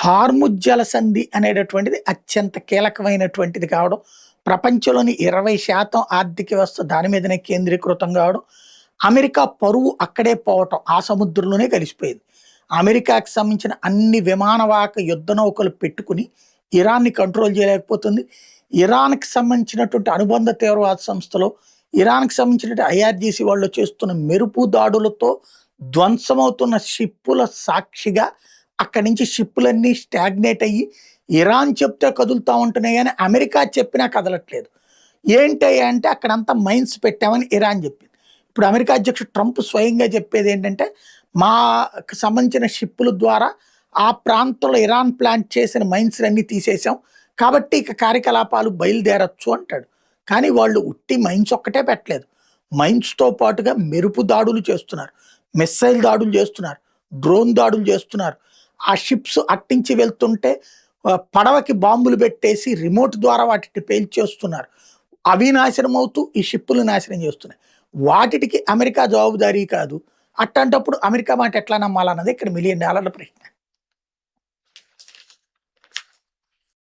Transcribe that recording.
Hormuz జలసంధి అనేటటువంటిది అత్యంత కీలకమైనటువంటిది కావడం, ప్రపంచంలోని 20% ఆర్థిక వ్యవస్థ దాని మీదనే కేంద్రీకృతం కావడం, అమెరికా పరువు అక్కడే పోవటం, ఆ సముద్రంలోనే కలిసిపోయింది. అమెరికాకి సంబంధించిన అన్ని విమానవాహక యుద్ధ నౌకలు పెట్టుకుని ఇరాన్‌ని కంట్రోల్ చేయలేకపోతుంది. ఇరాన్‌కి సంబంధించినటువంటి అనుబంధ తీవ్రవాద సంస్థలు, ఇరాన్‌కి సంబంధించినటువంటి ఐఆర్‌జీసీ వాళ్ళు చేస్తున్న మెరుపు దాడులతో ధ్వంసమవుతున్న షిప్పుల సాక్షిగా అక్కడి నుంచి షిప్పులన్నీ స్టాగ్నేట్ అయ్యి ఇరాన్ చెప్తే కదులుతా ఉంటున్నాయి కానీ అమెరికా చెప్పినా కదలట్లేదు. ఏంటయ్యా అంటే అక్కడంతా మైన్స్ పెట్టామని ఇరాన్ చెప్పింది. ఇప్పుడు అమెరికా అధ్యక్షుడు ట్రంప్ స్వయంగా చెప్పేది ఏంటంటే, మాకు సంబంధించిన షిప్పుల ద్వారా ఆ ప్రాంతంలో ఇరాన్ ప్లాంట్ చేసిన మైన్స్ అన్నీ తీసేసాం, కాబట్టి ఇక కార్యకలాపాలు బయలుదేరచ్చు అంటాడు. కానీ వాళ్ళు ఉట్టి మైన్స్ ఒక్కటే పెట్టలేదు, మైన్స్తో పాటుగా మెరుపు దాడులు చేస్తున్నారు, మిస్సైల్ దాడులు చేస్తున్నారు, డ్రోన్ దాడులు చేస్తున్నారు. ఆ షిప్స్ అట్టించి వెళ్తుంటే పడవకి బాంబులు పెట్టేసి రిమోట్ ద్వారా వాటిని పేల్చేస్తున్నారు. అవి నాశనం అవుతూ ఈ షిప్పులు నాశనం చేస్తున్నాయి. వాటికి అమెరికా జవాబుదారీ కాదు. అట్లాంటప్పుడు అమెరికా మాట ఎట్లా నమ్మాలన్నది ఇక్కడ $1,000,000 ప్రశ్న.